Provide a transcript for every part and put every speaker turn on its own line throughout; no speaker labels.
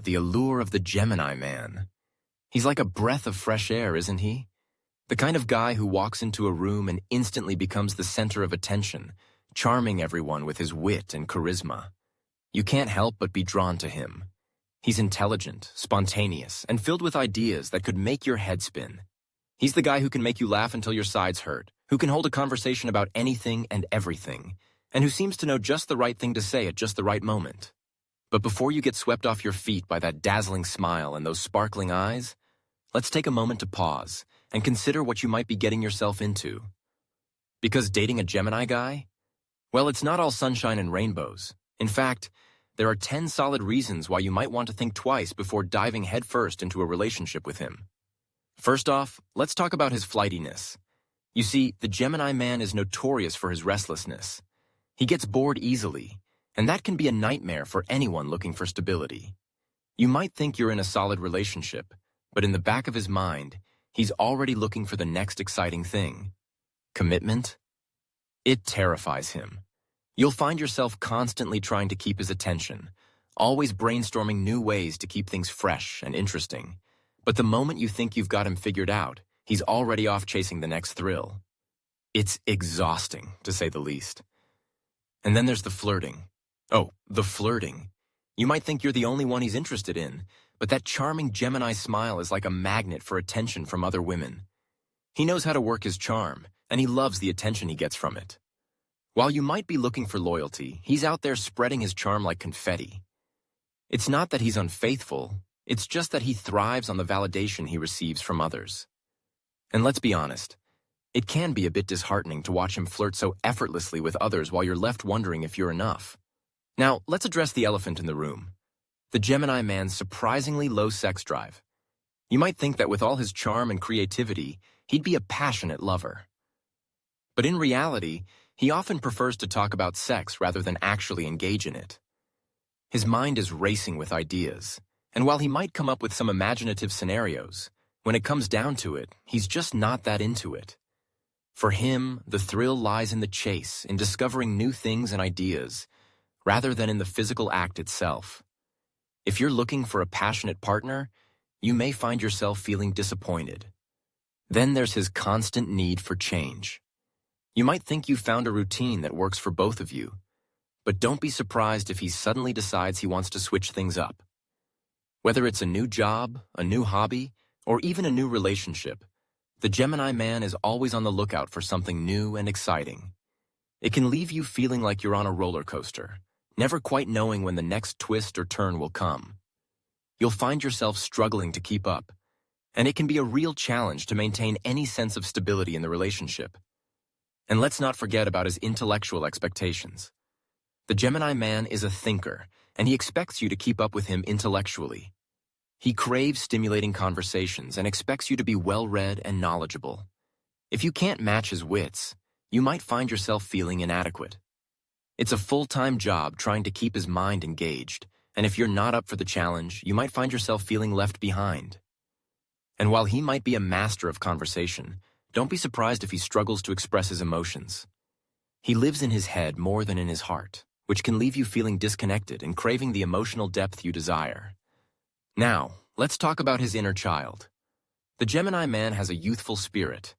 the allure of the Gemini man. He's like a breath of fresh air, isn't he? The kind of guy who walks into a room and instantly becomes the center of attention, charming everyone with his wit and charisma. You can't help but be drawn to him. He's intelligent, spontaneous, and filled with ideas that could make your head spin. He's the guy who can make you laugh until your sides hurt, who can hold a conversation about anything and everything, and who seems to know just the right thing to say at just the right moment. But before you get swept off your feet by that dazzling smile and those sparkling eyes, let's take a moment to pause and consider what you might be getting yourself into. Because dating a Gemini guy? Well, it's not all sunshine and rainbows. In fact, there are 10 solid reasons why you might want to think twice before diving headfirst into a relationship with him. First off, let's talk about his flightiness. You see, the Gemini man is notorious for his restlessness. He gets bored easily, and that can be a nightmare for anyone looking for stability. You might think you're in a solid relationship, but in the back of his mind, he's already looking for the next exciting thing. Commitment? It terrifies him. You'll find yourself constantly trying to keep his attention, always brainstorming new ways to keep things fresh and interesting. But the moment you think you've got him figured out, he's already off chasing the next thrill. It's exhausting, to say the least. And then there's the flirting. Oh, the flirting. You might think you're the only one he's interested in, but that charming Gemini smile is like a magnet for attention from other women. He knows how to work his charm, and he loves the attention he gets from it. While you might be looking for loyalty, he's out there spreading his charm like confetti. It's not that he's unfaithful, it's just that he thrives on the validation he receives from others. And let's be honest, it can be a bit disheartening to watch him flirt so effortlessly with others while you're left wondering if you're enough. Now, let's address the elephant in the room. The Gemini man's surprisingly low sex drive. You might think that with all his charm and creativity, he'd be a passionate lover. But in reality, he often prefers to talk about sex rather than actually engage in it. His mind is racing with ideas, and while he might come up with some imaginative scenarios, when it comes down to it, he's just not that into it. For him, the thrill lies in the chase, in discovering new things and ideas, rather than in the physical act itself. If you're looking for a passionate partner, you may find yourself feeling disappointed. Then there's his constant need for change. You might think you found a routine that works for both of you, but don't be surprised if he suddenly decides he wants to switch things up. Whether it's a new job, a new hobby, or even a new relationship, the Gemini man is always on the lookout for something new and exciting. It can leave you feeling like you're on a roller coaster, never quite knowing when the next twist or turn will come. You'll find yourself struggling to keep up, and it can be a real challenge to maintain any sense of stability in the relationship. And let's not forget about his intellectual expectations. The Gemini man is a thinker, and he expects you to keep up with him intellectually. He craves stimulating conversations and expects you to be well-read and knowledgeable. If you can't match his wits, you might find yourself feeling inadequate. It's a full-time job trying to keep his mind engaged, and if you're not up for the challenge, you might find yourself feeling left behind. And while he might be a master of conversation, don't be surprised if he struggles to express his emotions. He lives in his head more than in his heart, which can leave you feeling disconnected and craving the emotional depth you desire. Now, let's talk about his inner child. The Gemini man has a youthful spirit,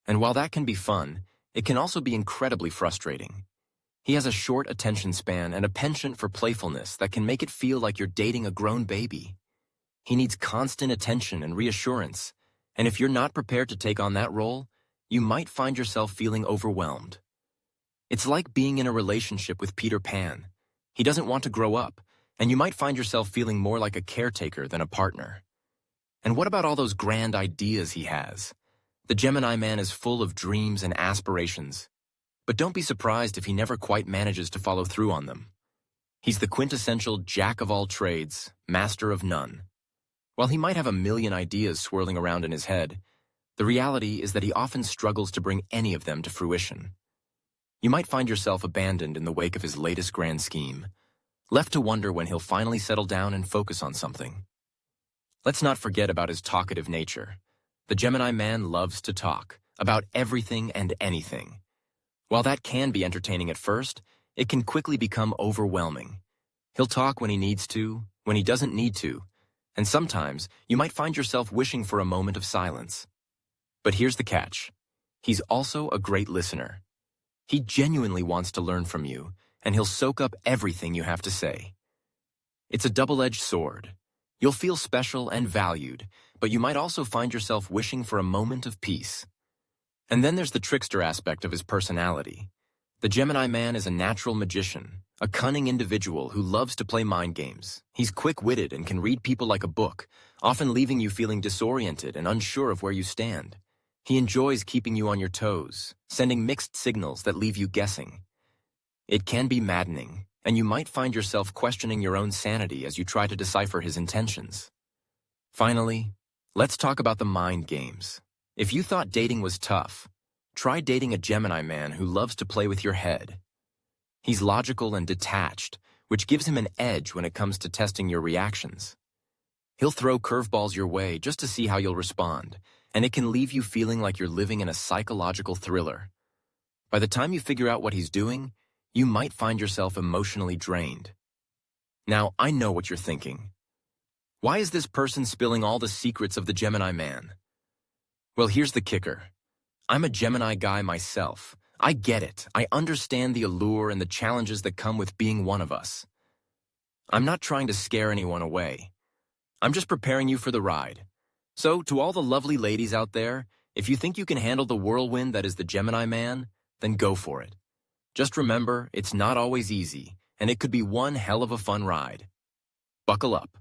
and while that can be fun, it can also be incredibly frustrating. He has a short attention span and a penchant for playfulness that can make it feel like you're dating a grown baby. He needs constant attention and reassurance, and if you're not prepared to take on that role, you might find yourself feeling overwhelmed. It's like being in a relationship with Peter Pan. He doesn't want to grow up, and you might find yourself feeling more like a caretaker than a partner. And what about all those grand ideas he has? The Gemini man is full of dreams and aspirations, but don't be surprised if he never quite manages to follow through on them. He's the quintessential jack of all trades, master of none. While he might have a million ideas swirling around in his head, the reality is that he often struggles to bring any of them to fruition. You might find yourself abandoned in the wake of his latest grand scheme, left to wonder when he'll finally settle down and focus on something. Let's not forget about his talkative nature. The Gemini man loves to talk about everything and anything. While that can be entertaining at first, it can quickly become overwhelming. He'll talk when he needs to, when he doesn't need to, And sometimes, you might find yourself wishing for a moment of silence. But here's the catch. He's also a great listener. He genuinely wants to learn from you, and he'll soak up everything you have to say. It's a double-edged sword. You'll feel special and valued, but you might also find yourself wishing for a moment of peace. And then there's the trickster aspect of his personality. The Gemini man is a natural magician, a cunning individual who loves to play mind games. He's quick-witted and can read people like a book, often leaving you feeling disoriented and unsure of where you stand. He enjoys keeping you on your toes, sending mixed signals that leave you guessing. It can be maddening, and you might find yourself questioning your own sanity as you try to decipher his intentions. Finally, let's talk about the mind games. If you thought dating was tough, try dating a Gemini man who loves to play with your head. He's logical and detached, which gives him an edge when it comes to testing your reactions. He'll throw curveballs your way just to see how you'll respond, and it can leave you feeling like you're living in a psychological thriller. By the time you figure out what he's doing, you might find yourself emotionally drained. Now, I know what you're thinking. Why is this person spilling all the secrets of the Gemini man? Well, here's the kicker. I'm a Gemini guy myself. I get it. I understand the allure and the challenges that come with being one of us. I'm not trying to scare anyone away. I'm just preparing you for the ride. So, to all the lovely ladies out there, if you think you can handle the whirlwind that is the Gemini man, then go for it. Just remember, it's not always easy, and it could be one hell of a fun ride. Buckle up.